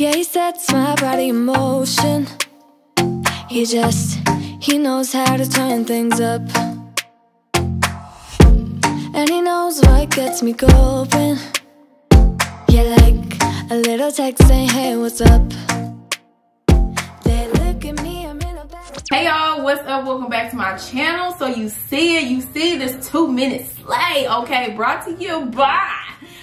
Yeah, he sets my body in motion. He knows how to turn things up. And he knows what gets me going. Yeah, like a little text saying, hey, what's up? They look at me, I'm in a bad. Hey y'all, what's up? Welcome back to my channel. So you see this 2-minute slay, okay, brought to you by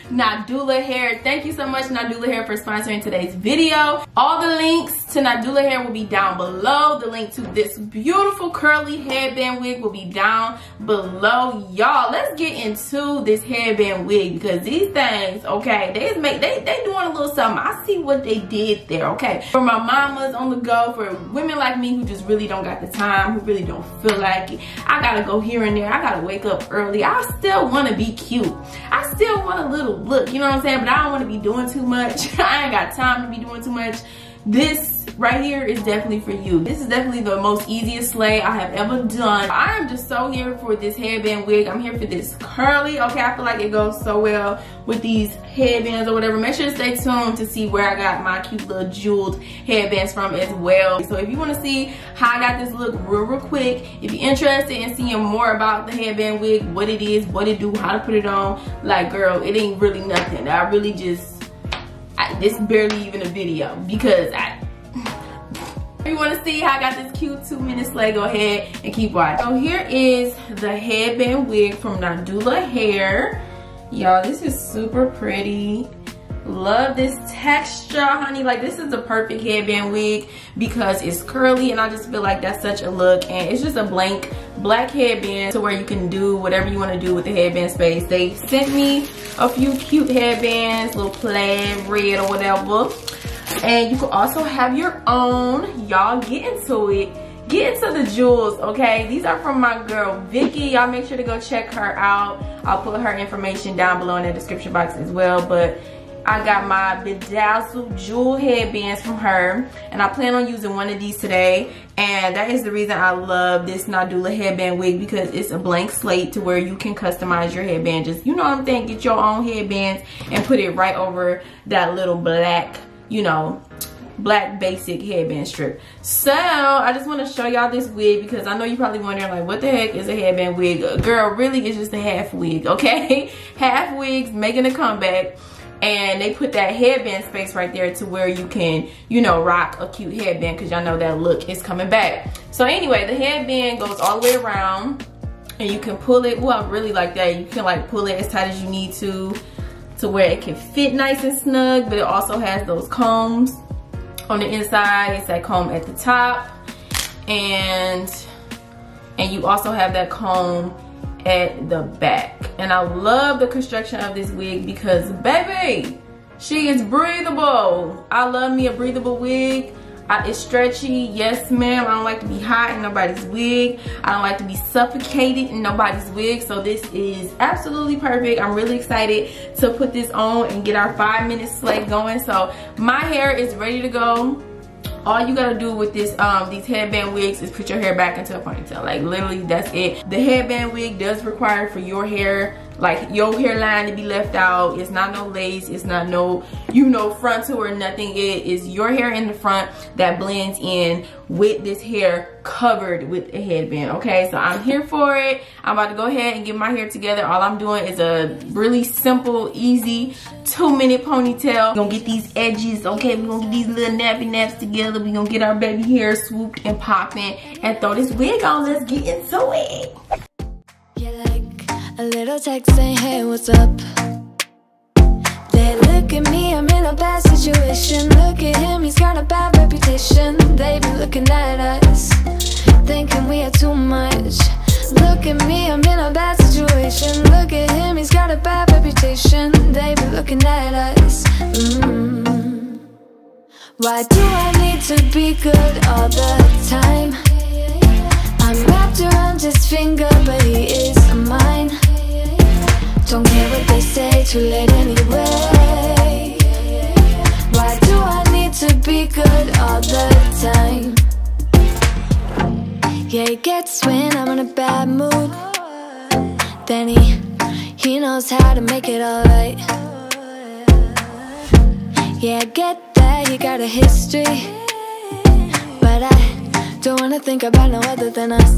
Nadula Hair. Thank you so much, Nadula Hair, for sponsoring today's video. All the links to Nadula Hair will be down below. The link to this beautiful curly headband wig will be down below. Y'all, let's get into this headband wig because these things, okay, they doing a little something. I see what they did there, okay. For my mamas on the go, for women like me who just really don't got the time, who really don't feel like it. I gotta go here and there. I gotta wake up early. I still want to be cute. I still want a little look, you know what I'm saying? But I don't want to be doing too much. I ain't got time to be doing too much. This right here is definitely for you. This is definitely the most easiest slay I have ever done. I am just so here for this headband wig. I'm here for this curly. Okay, I feel like it goes so well with these headbands or whatever. Make sure to stay tuned to see where I got my cute little jeweled headbands from as well. So if you want to see how I got this look real quick, if you're interested in seeing more about the headband wig, what it is, what it do, how to put it on, like girl, it ain't really nothing. I really just, this barely even a video because if you want to see how I got this cute 2-minute slay, go ahead and keep watching. So here is the headband wig from Nadula Hair. Y'all, this is super pretty. Love this texture, honey. Like, this is a perfect headband wig because it's curly and I just feel like that's such a look, and it's just a blank black headband to where you can do whatever you want to do with the headband space. They sent me a few cute headbands, little plaid red or whatever, and you can also have your own. Y'all, get into it. Get into the jewels, okay? These are from my girl Vicky. Y'all make sure to go check her out. I'll put her information down below in the description box as well. But I got my bedazzled jewel headbands from her, and I plan on using one of these today. And that is the reason I love this Nadula headband wig, because it's a blank slate to where you can customize your headband. Just, you know what I'm saying, get your own headbands and put it right over that little black, you know, black basic headband strip. So I just want to show y'all this wig because I know you're probably wondering, like, what the heck is a headband wig? Girl, really, it's just a half wig, okay? Half wigs making a comeback. And they put that headband space right there to where you can, you know, rock a cute headband, because y'all know that look is coming back. So anyway, the headband goes all the way around and you can pull it. Well, I really like that. You can like pull it as tight as you need to where it can fit nice and snug, but it also has those combs on the inside. It's that comb at the top, and you also have that comb at the back. And I love the construction of this wig because, baby, she is breathable. I love me a breathable wig. It's stretchy, yes ma'am. I don't like to be hot in nobody's wig. I don't like to be suffocated in nobody's wig. So this is absolutely perfect. I'm really excited to put this on and get our 5-minute slay going. So my hair is ready to go. All you gotta do with this these headband wigs is put your hair back into a ponytail. Like, literally, that's it. The headband wig does require for your hair, like your hairline, to be left out. It's not no lace, it's not no, you know, frontal or nothing. It is your hair in the front that blends in with this hair covered with a headband, okay? So I'm here for it. I'm about to go ahead and get my hair together. All I'm doing is a really simple, easy 2-minute ponytail. We're gonna get these edges, okay? We're gonna get these little nappy naps together. We're gonna get our baby hair swooped and popping and throw this wig on. Let's get into it. Yeah, like a little text saying, hey, what's up? They look at me, I'm in a bad situation. Look at him, he's got a bad reputation. They be looking at us, thinking we are too much. Look at me, I'm in a bad situation. Look at him, he's got a bad reputation. They be looking at us. Why do I need to be good all the time? I'm wrapped around his finger, but he is mine. Don't care what they say, too late anyway. Why do I need to be good all the time? Yeah, he gets when I'm in a bad mood. Then he knows how to make it alright. Yeah, I get that. that he got a history, but I don't wanna think about no other than us.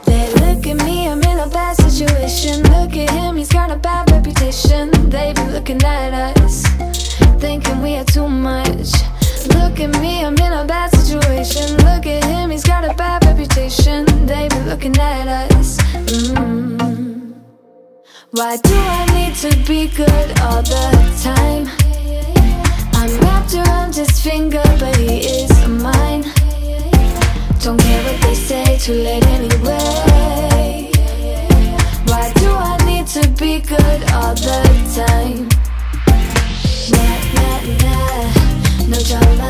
They look at me, I'm in a bad situation. Look at him, he's got a bad reputation. They be looking at us, thinking we are too much. Look at me, I'm in a bad situation. Look at him, he's got a bad reputation. They be looking at us. Why do I need to be good all the time? I'm wrapped around his finger, but he is mine. Don't care what they say, too late anyway. Why do I need to be good all the time? Nah, nah, nah, no drama,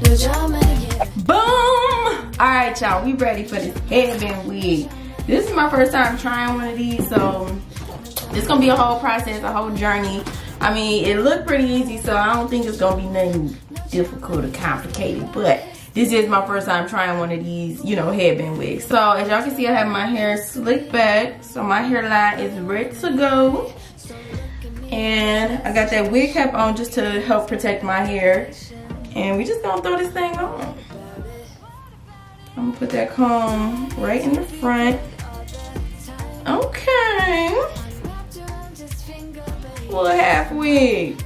no drama, yeah. Boom! Alright, y'all, we ready for this headband wig. This is my first time trying one of these, so it's gonna be a whole process, a whole journey. I mean, it looked pretty easy, so I don't think it's gonna be nothing difficult or complicated, but this is my first time trying one of these, you know, headband wigs. So as y'all can see, I have my hair slicked back, so my hairline is ready to go. And I got that wig cap on just to help protect my hair. And we just gonna throw this thing on. I'm gonna put that comb right in the front. Okay. Little half wig.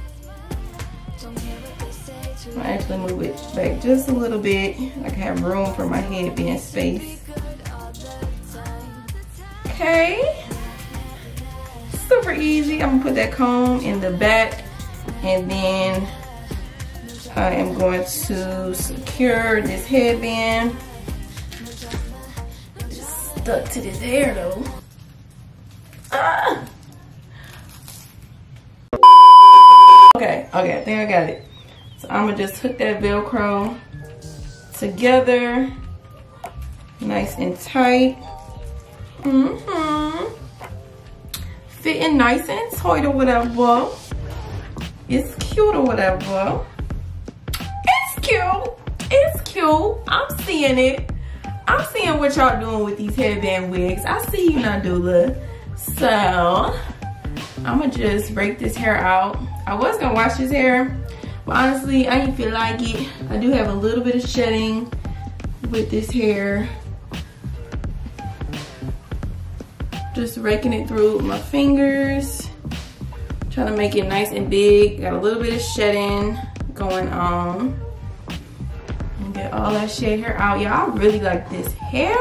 I'll actually move it back just a little bit. I can have room for my headband space. Okay. Super easy. I'm gonna put that comb in the back, and then I am going to secure this headband. It's stuck to this hair though. Ah! Okay, I think I got it. So I'm gonna just hook that Velcro together, nice and tight. Fitting nice and tight or whatever. It's cute or whatever. It's cute. It's cute. I'm seeing it. I'm seeing what y'all doing with these headband wigs. I see you, Nadula. So I'm gonna just break this hair out. I was gonna wash this hair, but honestly, I didn't feel like it. I do have a little bit of shedding with this hair. Just raking it through with my fingers. Trying to make it nice and big. Got a little bit of shedding going on. And get all that shed hair out. Y'all, I really like this hair.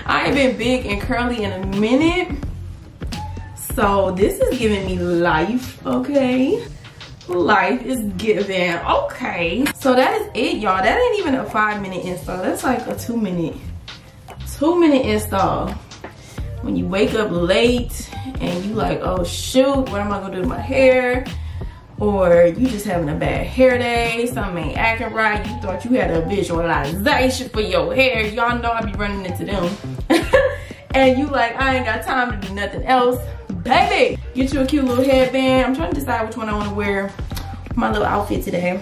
I ain't been big and curly in a minute. So this is giving me life, okay? Life is giving, okay. So that is it, y'all. That ain't even a 5-minute install. That's like a 2-minute install. When you wake up late and you like, oh shoot, what am I gonna do to my hair? Or you just having a bad hair day, something ain't acting right, you thought you had a visualization for your hair. Y'all know I be running into them. And you like, I ain't got time to do nothing else. Baby, get you a cute little headband. I'm trying to decide which one I want to wear for my little outfit today. I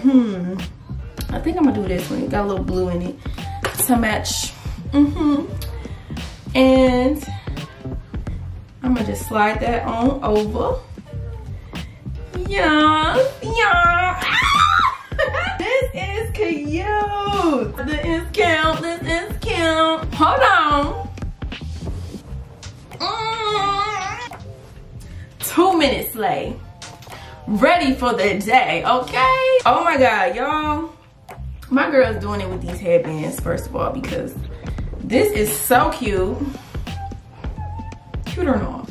think I'm gonna do this one. It got a little blue in it to match. And I'm gonna just slide that on over. Yeah. This is cute. This is cute. Hold on. 2-minute slay. Ready for the day, okay? Oh my God, y'all. My girl's doing it with these headbands, first of all, because this is so cute. Cute or not?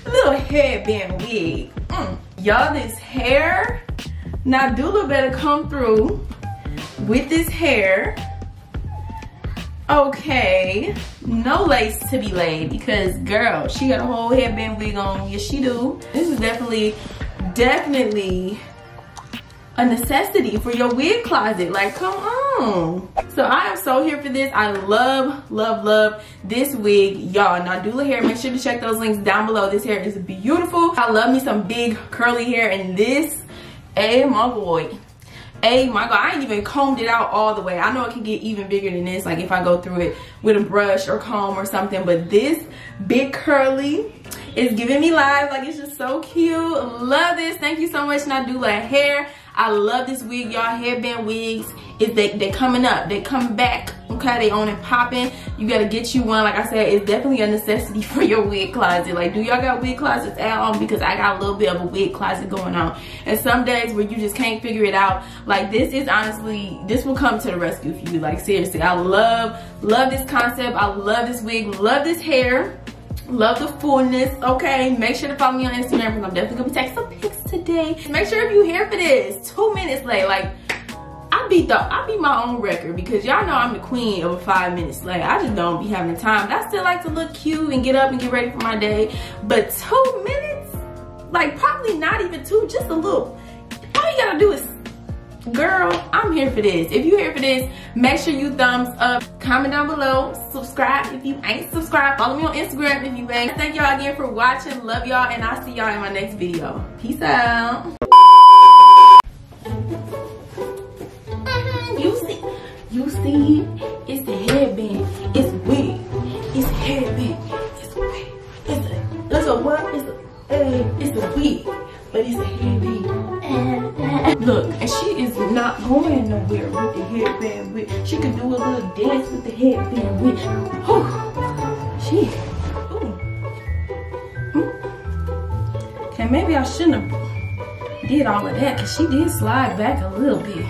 Little headband wig. Y'all, this hair. Nadula better come through with this hair. Okay, no lace to be laid, because girl, she got a whole headband wig on. Yes, she do. This is definitely a necessity for your wig closet. Like, come on. So I am so here for this. I love this wig, y'all. Nadula hair, make sure to check those links down below. This hair is beautiful. I love me some big curly hair, and this, my boy, my God, I ain't even combed it out all the way. I know it can get even bigger than this, like if I go through it with a brush or comb or something, but this big curly is giving me life. Like, it's just so cute. Love this. Thank you so much, Nadula Hair. I love this wig, y'all. Headband wigs, they coming up, they come back. Okay, they on and popping. You gotta get you one. Like I said, it's definitely a necessity for your wig closet. Like, do y'all got wig closets at home? Because I got a little bit of a wig closet going on. And some days where you just can't figure it out, like, this is honestly, this will come to the rescue for you. Like, seriously, I love this concept. I love this wig, love this hair. Love the fullness. Okay, make sure to follow me on Instagram because I'm definitely gonna be taking some pics today. Make sure if you here for this, 2 minutes late. Like, I beat my own record because y'all know I'm the queen of a 5 minutes late. I just don't be having the time, but I still like to look cute and get up and get ready for my day. But 2 minutes, like, probably not even 2, just a little. All you gotta do is, girl, I'm here for this. If you're here for this, make sure you thumbs up, comment down below, subscribe if you ain't subscribed, follow me on Instagram if you ain't. Thank y'all again for watching, love y'all, and I'll see y'all in my next video. Peace out. You see, it's the headband, it's wig, it's headband, it's wig, it's a what? It's a wig, but it's a headband. Look, and she is not going nowhere with the headband wig. She could do a little dance with the headband wig. Okay, maybe I shouldn't have did all of that because she did slide back a little bit.